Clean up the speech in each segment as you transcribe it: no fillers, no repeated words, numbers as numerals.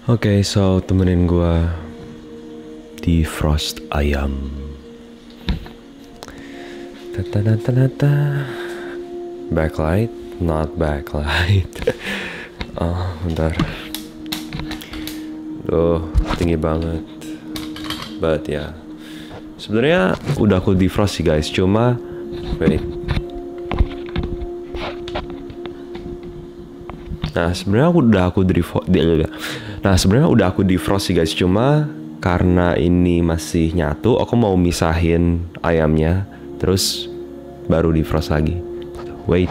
Oke, so temenin gua defrost ayam. Tata. Backlight, not backlight. Oh, bentar. Duh, tinggi banget. But ya, sebenarnya udah aku defrost sih guys. Cuma, wait. Nah, sebenarnya udah aku defrost sih guys. Cuma karena ini masih nyatu, aku mau misahin ayamnya, terus baru defrost lagi. Wait,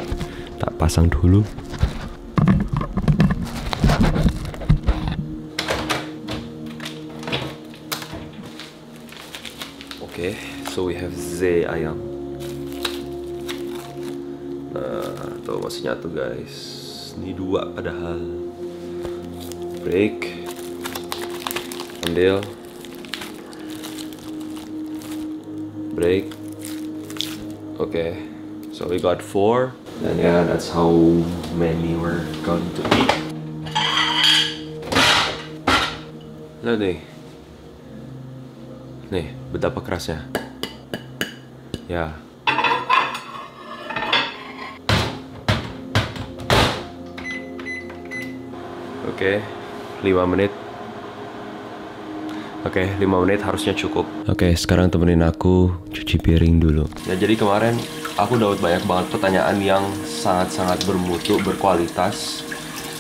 tak pasang dulu. Oke, so we have Z ayam. Nah, tuh masih nyatu guys. Ini dua padahal. Break. Ambil. Break. Okay, so we got 4. And yeah, that's how many we're going to eat. Lihat nih. Nih, betapa kerasnya. Ya. Oke, 5 menit. Oke, 5 menit harusnya cukup. Oke, sekarang temenin aku cuci piring dulu. Ya, jadi kemarin aku dapat banyak banget pertanyaan yang sangat-sangat bermutu, berkualitas.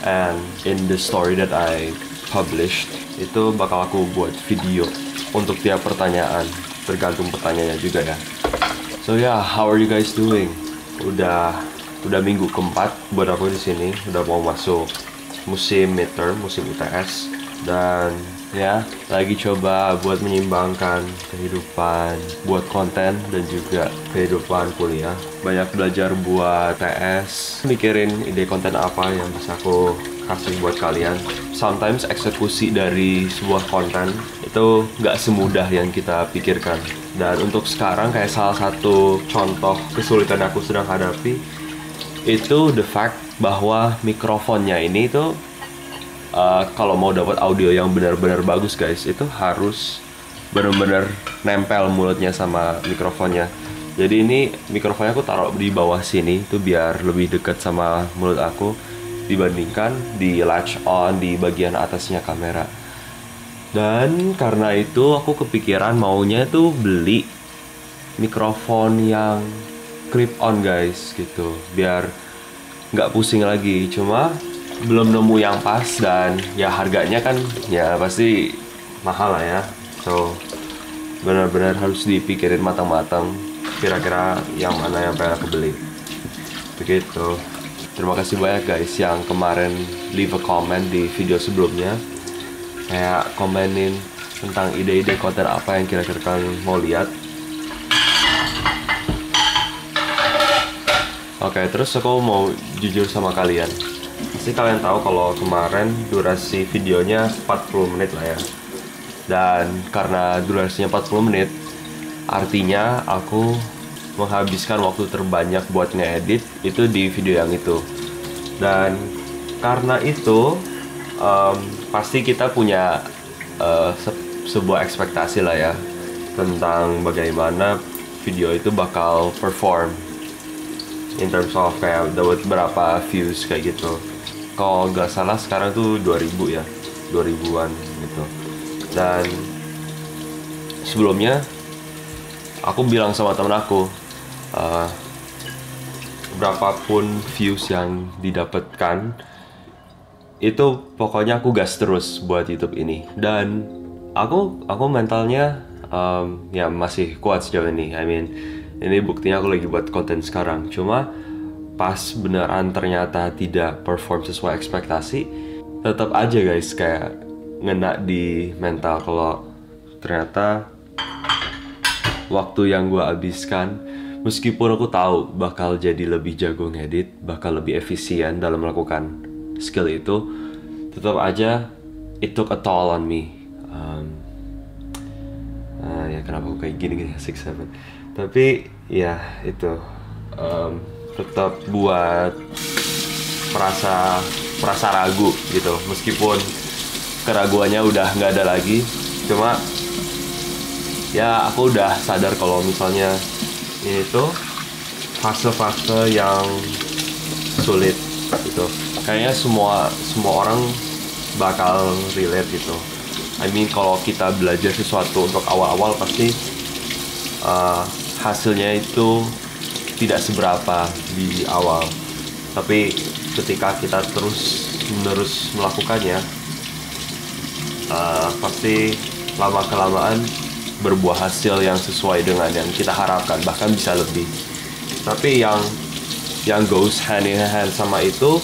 And in the story that I published, itu bakal aku buat video untuk tiap pertanyaan, tergantung pertanyaannya juga ya. So yeah, how are you guys doing? Udah minggu keempat buat aku di sini, udah mau masuk musim midterm, musim UTS, dan ya lagi coba buat menyimbangkan kehidupan buat konten dan juga kehidupan kuliah. Banyak belajar buat TS, mikirin ide konten apa yang bisa aku kasih buat kalian. Sometimes eksekusi dari sebuah konten itu nggak semudah yang kita pikirkan. Dan untuk sekarang kayak salah satu contoh kesulitan aku sedang hadapi itu the fact bahwa mikrofonnya ini tuh kalau mau dapat audio yang benar-benar bagus guys, itu harus benar-benar nempel mulutnya sama mikrofonnya. Jadi ini mikrofonnya aku taruh di bawah sini tuh biar lebih dekat sama mulut aku dibandingkan di latch on di bagian atasnya kamera. Dan karena itu aku kepikiran maunya tuh beli mikrofon yang clip on guys gitu, biar nggak pusing lagi. Cuma belum nemu yang pas, dan ya harganya kan ya pasti mahal lah ya. So benar-benar harus dipikirin matang-matang kira-kira yang mana yang pengen aku beli. Begitu. Terima kasih banyak guys yang kemarin leave a comment di video sebelumnya, kayak komenin tentang ide-ide konten apa yang kira-kira kalian mau lihat. Oke, terus aku mau jujur sama kalian. Pasti kalian tahu kalau kemarin durasi videonya 40 menit lah ya. Dan karena durasinya 40 menit, artinya aku menghabiskan waktu terbanyak buat ngedit itu di video yang itu. Dan karena itu, pasti kita punya sebuah ekspektasi lah ya tentang bagaimana video itu bakal perform in terms of kayak dapat berapa views kayak gitu. Kalau nggak salah sekarang tuh 2000 ya, 2000-an gitu. Dan sebelumnya aku bilang sama temen aku, berapapun views yang didapatkan itu pokoknya aku gas terus buat YouTube ini. Dan aku mentalnya ya masih kuat sejauh ini. I mean, ini buktinya aku lagi buat konten sekarang. Cuma pas beneran ternyata tidak perform sesuai ekspektasi, tetap aja guys kayak ngena di mental kalau ternyata waktu yang gue habiskan, meskipun aku tahu bakal jadi lebih jago ngedit, bakal lebih efisien dalam melakukan skill itu, tetap aja it took a toll on me. Ya kenapa aku kayak gini 6-7. Tapi ya itu tetap buat merasa ragu gitu, meskipun keraguannya udah nggak ada lagi. Cuma ya aku udah sadar kalau misalnya ini tuh fase-fase yang sulit gitu. Kayaknya semua orang bakal relate gitu. I mean kalau kita belajar sesuatu untuk awal-awal pasti hasilnya itu tidak seberapa di awal. Tapi ketika kita terus-menerus melakukannya, pasti lama-kelamaan berbuah hasil yang sesuai dengan yang kita harapkan, bahkan bisa lebih. Tapi yang goes hand in hand sama itu,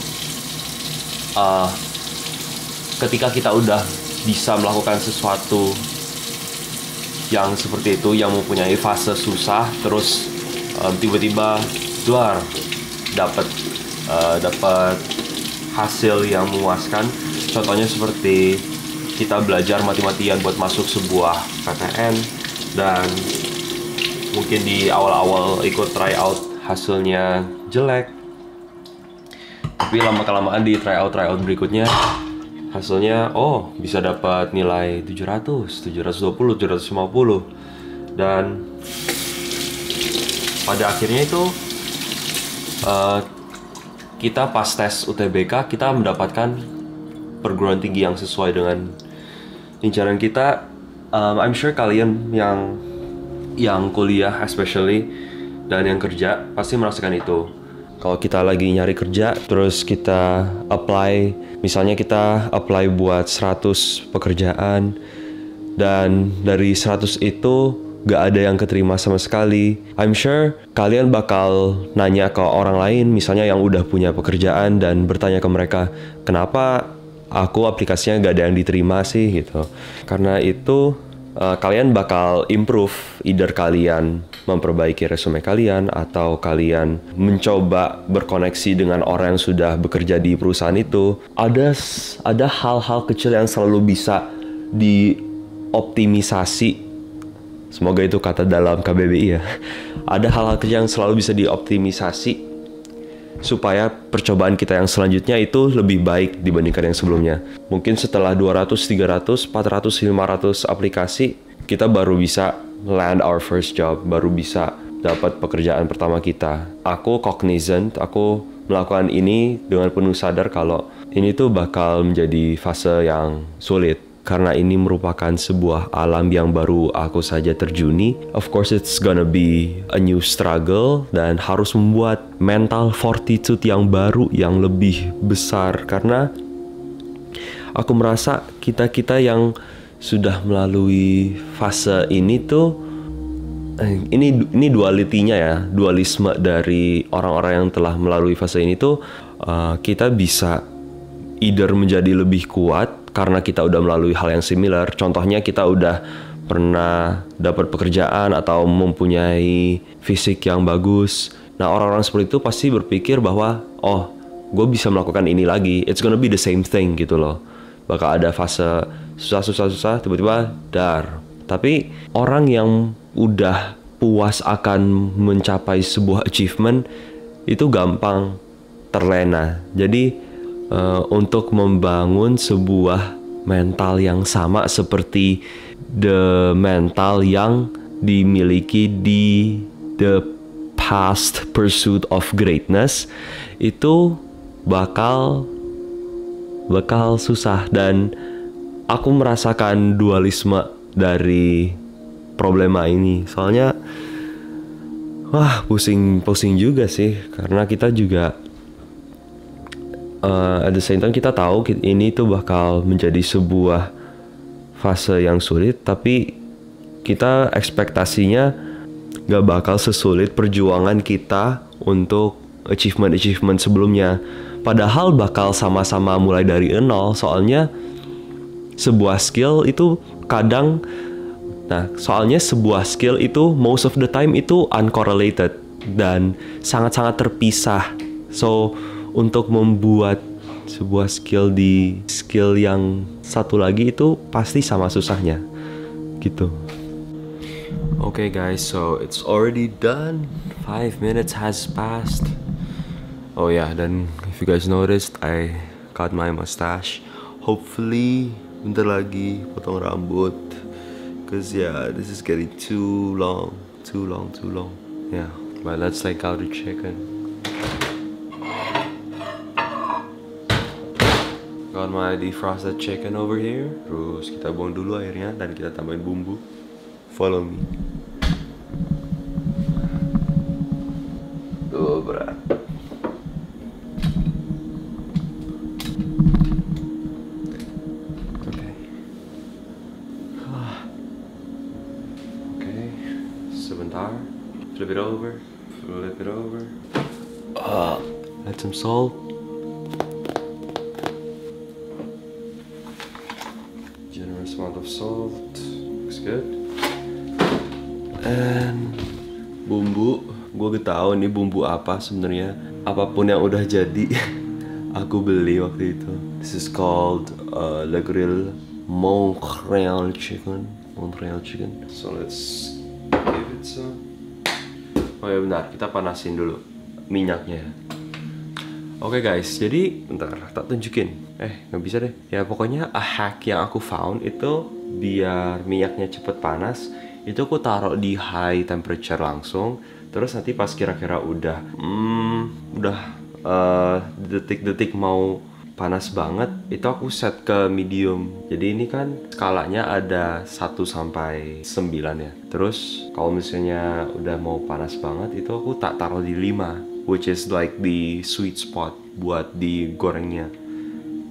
ketika kita udah bisa melakukan sesuatu yang seperti itu, yang mempunyai fase susah, terus tiba-tiba dapat hasil yang memuaskan. Contohnya seperti kita belajar mati-matian buat masuk sebuah PTN, dan mungkin di awal-awal ikut tryout hasilnya jelek, tapi lama-kelamaan di tryout berikutnya hasilnya bisa dapat nilai 700, 720, 750, dan pada akhirnya itu kita pas tes UTBK kita mendapatkan perguruan tinggi yang sesuai dengan incaran kita. I'm sure kalian yang kuliah especially dan yang kerja pasti merasakan itu. Kalau kita lagi nyari kerja, terus kita apply, misalnya kita apply buat 100 pekerjaan, dan dari 100 itu gak ada yang keterima sama sekali. I'm sure kalian bakal nanya ke orang lain, misalnya yang udah punya pekerjaan, dan bertanya ke mereka, kenapa aku aplikasinya gak ada yang diterima sih gitu. Karena itu kalian bakal improve, either kalian memperbaiki resume kalian atau kalian mencoba berkoneksi dengan orang yang sudah bekerja di perusahaan itu. Ada hal-hal kecil yang selalu bisa dioptimisasi. Semoga itu kata dalam KBBI ya. Ada hal-hal kecil yang selalu bisa dioptimisasi supaya percobaan kita yang selanjutnya itu lebih baik dibandingkan yang sebelumnya. Mungkin setelah 200, 300, 400, 500 aplikasi, kita baru bisa land our first job, baru bisa dapat pekerjaan pertama kita. Aku cognizant, aku melakukan ini dengan penuh sadar kalau ini tuh bakal menjadi fase yang sulit. Karena ini merupakan sebuah alam yang baru aku saja terjuni. Of course it's gonna be a new struggle, dan harus membuat mental fortitude yang baru, yang lebih besar. Karena aku merasa kita yang sudah melalui fase ini tuh, ini dualitinya ya, dualisme dari orang-orang yang telah melalui fase ini tuh, kita bisa either menjadi lebih kuat karena kita udah melalui hal yang similar. Contohnya kita udah pernah dapat pekerjaan atau mempunyai fisik yang bagus. Nah, orang-orang seperti itu pasti berpikir bahwa gue bisa melakukan ini lagi. It's gonna be the same thing gitu loh. Bakal ada fase susah, tiba-tiba dar. Tapi orang yang udah puas akan mencapai sebuah achievement itu gampang terlena. Jadi untuk membangun sebuah mental yang sama seperti the mental yang dimiliki di the past pursuit of greatness, itu bakal susah. Dan aku merasakan dualisme dari problema ini. Soalnya pusing juga sih, karena kita juga at the same time kita tahu ini tuh bakal menjadi sebuah fase yang sulit, tapi kita ekspektasinya gak bakal sesulit perjuangan kita untuk achievement sebelumnya. Padahal bakal sama-sama mulai dari nol, soalnya sebuah skill itu sebuah skill itu most of the time itu uncorrelated dan sangat-sangat terpisah. So untuk membuat sebuah skill di skill yang satu lagi itu pasti sama susahnya gitu. Okay guys, so it's already done. 5 minutes has passed. Oh yeah, dan if you guys noticed, I cut my mustache. Hopefully bentar lagi potong rambut. Cause yeah, this is getting too long. Yeah, but let's take out the chicken. Got my defrosted chicken over here. Terus kita buang dulu airnya dan kita tambahin bumbu. Follow me. Tuh berat. Sebentar, flip it over. Add some salt. Generous amount of salt, looks good. And bumbu, gue gak tahu ini bumbu apa sebenarnya. Apapun yang udah jadi, aku beli waktu itu. This is called Le Grill Montreal chicken. So let's give it some. Oh ya benar, kita panasin dulu minyaknya. Oke guys, jadi bentar, tak tunjukin. Nggak bisa deh. Ya pokoknya a hack yang aku found itu biar minyaknya cepet panas. Itu aku taruh di high temperature langsung. Terus nanti pas kira-kira udah detik-detik mau panas banget, itu aku set ke medium. Jadi ini kan skalanya ada 1 sampai 9 ya. Terus kalau misalnya udah mau panas banget, itu aku tak taruh di 5, which is like the sweet spot buat digorengnya.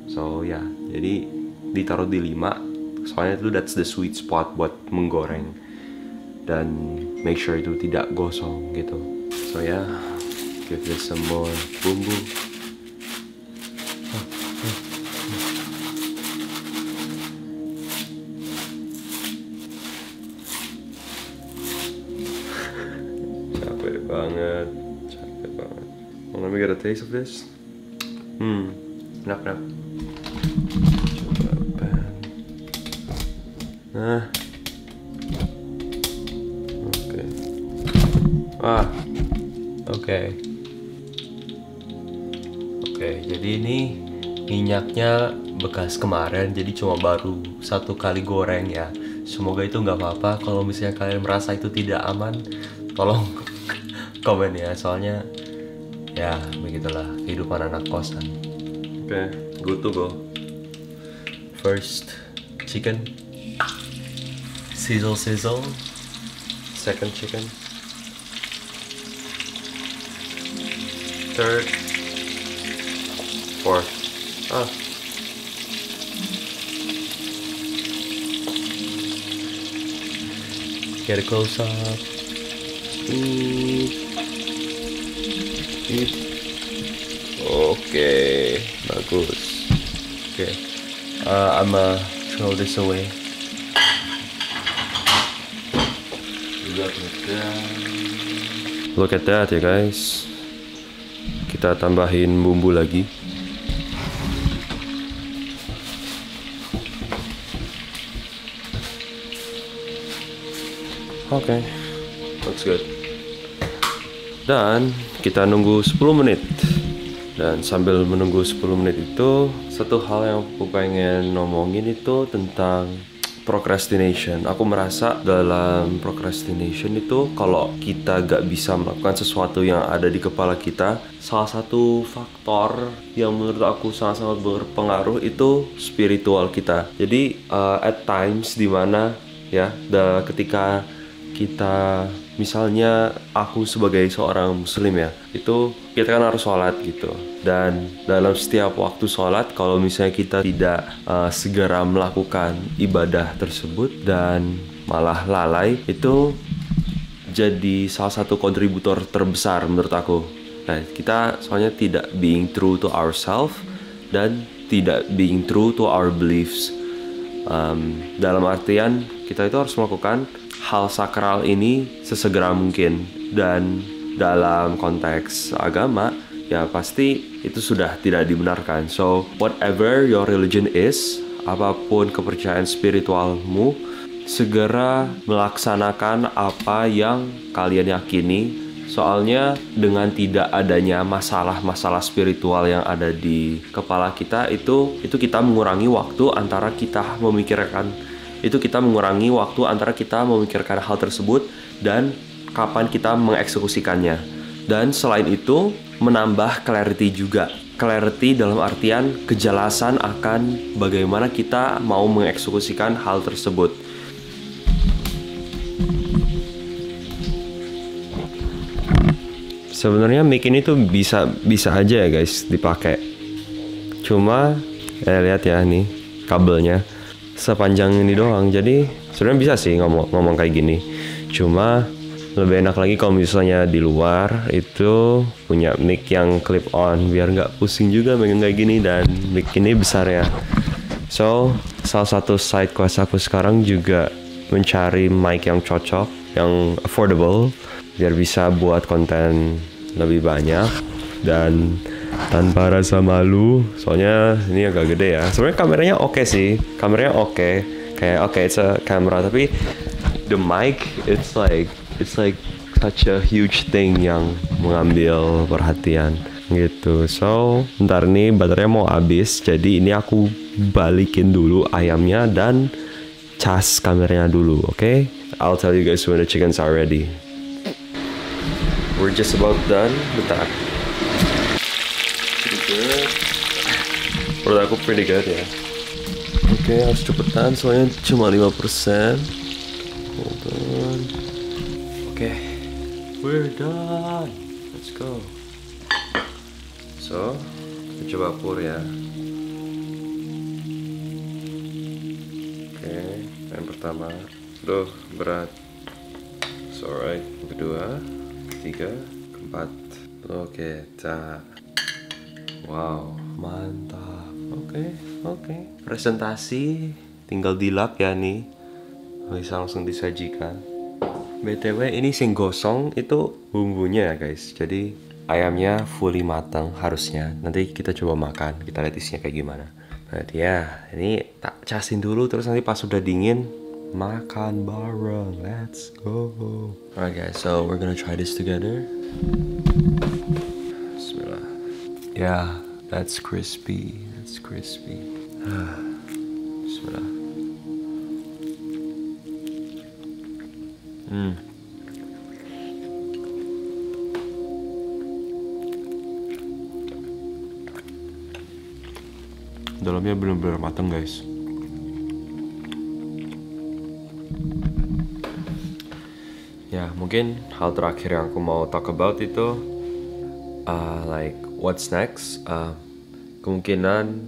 So ya, jadi ditaruh di 5, soalnya itu that's the sweet spot buat menggoreng. Dan make sure itu tidak gosong gitu. So ya, give this some more bumbu. Capek banget. Well, let me get a taste of this. Enak. Coba pan. Nah. Oke. Oke, jadi ini minyaknya bekas kemarin, jadi cuma baru 1 kali goreng ya. Semoga itu nggak apa-apa. Kalau misalnya kalian merasa itu tidak aman, tolong komen ya, soalnya ya begitulah kehidupan anak kosan. Oke, good to go. First chicken, sizzle. Second chicken, third, fourth. Get a close up. Oke, bagus. Oke, I'ma throw this away. Look at that ya guys. Kita tambahin bumbu lagi. Oke, looks good. Dan kita nunggu 10 menit. Dan sambil menunggu 10 menit itu, satu hal yang aku pengen ngomongin itu tentang procrastination. Aku merasa dalam procrastination itu kalau kita gak bisa melakukan sesuatu yang ada di kepala kita, salah satu faktor yang menurut aku sangat-sangat berpengaruh itu spiritual kita. Jadi at times dimana ya, ketika kita, misalnya aku sebagai seorang muslim ya, itu kita kan harus sholat gitu. Dan dalam setiap waktu sholat, kalau misalnya kita tidak segera melakukan ibadah tersebut dan malah lalai, itu jadi salah satu kontributor terbesar menurut aku. Nah, kita soalnya tidak being true to ourselves dan tidak being true to our beliefs. Dalam artian kita itu harus melakukan hal sakral ini sesegera mungkin. Dan dalam konteks agama ya pasti itu sudah tidak dibenarkan. So whatever your religion is, apapun kepercayaan spiritualmu, segera melaksanakan apa yang kalian yakini Soalnya dengan tidak adanya masalah-masalah spiritual yang ada di kepala kita, itu kita mengurangi waktu antara kita memikirkan hal tersebut dan kapan kita mengeksekusikannya. Dan selain itu menambah clarity juga. Clarity dalam artian kejelasan akan bagaimana kita mau mengeksekusikan hal tersebut. Sebenarnya mic ini tuh bisa aja ya guys dipakai. Cuma lihat ya nih kabelnya sepanjang ini doang. Jadi sebenarnya bisa sih ngomong kayak gini. Cuma lebih enak lagi kalau misalnya di luar itu punya mic yang clip on biar nggak pusing juga megang kayak gini, dan mic ini besar ya. So salah satu side quest aku sekarang juga mencari mic yang cocok, yang affordable, biar bisa buat konten lebih banyak dan tanpa rasa malu. Soalnya ini agak gede ya. Sebenarnya kameranya oke sih, kayak it's a camera, tapi the mic it's like such a huge thing yang mengambil perhatian gitu. So ntar nih baterainya mau habis, jadi ini aku balikin dulu ayamnya dan cas kameranya dulu, okay? I'll tell you guys when the chickens are ready. We're just about done. Bentar. Pretty good. Menurut aku pretty good ya. Oke, harus cepetan soalnya cuma 5%. Hold on. Oke, we're done. Let's go. So, kita coba pour ya. Oke, yang pertama. Aduh, berat. It's alright. Yang kedua, ketiga, keempat. Oke, wow, mantap. Oke. Presentasi tinggal dilap ya nih. Bisa langsung disajikan. BTW ini sing gosong itu bumbunya ya guys. Jadi ayamnya fully matang harusnya. Nanti kita coba makan, kita lihat isinya kayak gimana. Nah ya, ini tak casin dulu, terus nanti pas sudah dingin makan bareng. Let's go. Alright guys, so we're gonna try this together. Bismillah. Yeah, that's crispy. Bismillah. Dalamnya benar-benar matang guys. Ya, mungkin hal terakhir yang aku mau talk about itu like what's next. Kemungkinan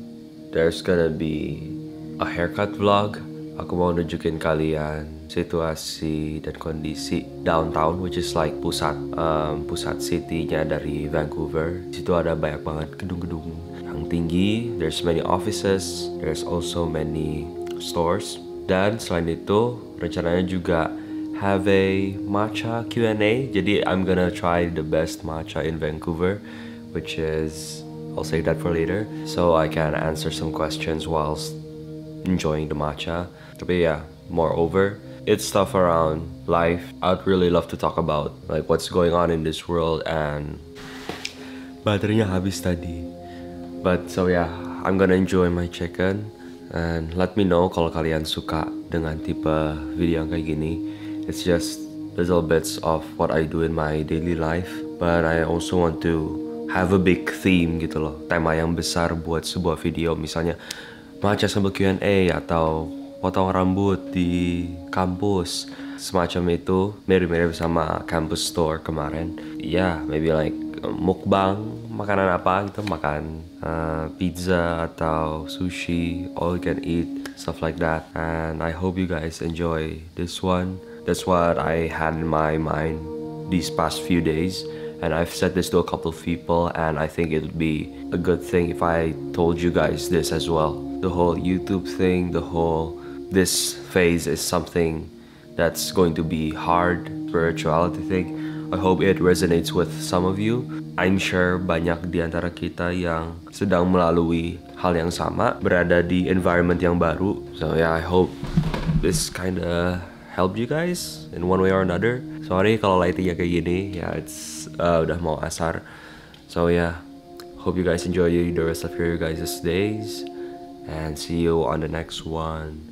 there's gonna be a haircut vlog. Aku mau nunjukin kalian situasi dan kondisi downtown, which is like pusat city-nya dari Vancouver. Di situ ada banyak banget gedung-gedung yang tinggi. There's many offices. There's also many stores. Dan selain itu rencananya juga have a matcha Q&A. Jadi I'm gonna try the best matcha in Vancouver, which is, I'll save that for later, so I can answer some questions whilst enjoying the matcha. Tapi yeah, moreover, it's stuff around life. I'd really love to talk about like what's going on in this world, and baterainya habis tadi. But so yeah, I'm gonna enjoy my chicken, and let me know kalau kalian suka dengan tipe video yang kayak gini. It's just little bits of what I do in my daily life, but I also want to have a big theme gitu loh, tema yang besar buat sebuah video. Misalnya matcha sambil Q&A atau potong rambut di kampus, semacam itu, mirip-mirip sama campus store kemarin. Yeah, maybe like mukbang, makanan apa gitu, makan pizza atau sushi, all you can eat, stuff like that. And I hope you guys enjoy this one. That's what I had in my mind these past few days, and I've said this to a couple of people, and I think it would be a good thing if I told you guys this as well. The whole YouTube thing, this phase is something that's going to be hard, spirituality thing. I hope it resonates with some of you. I'm sure banyak di antara kita yang sedang melalui hal yang sama, berada di environment yang baru. So yeah, I hope this kinda helped you guys in one way or another. Sorry kalau lightingnya kayak gini, ya it's udah mau asar. So yeah, hope you guys enjoy the rest of your guys' days, and see you on the next one.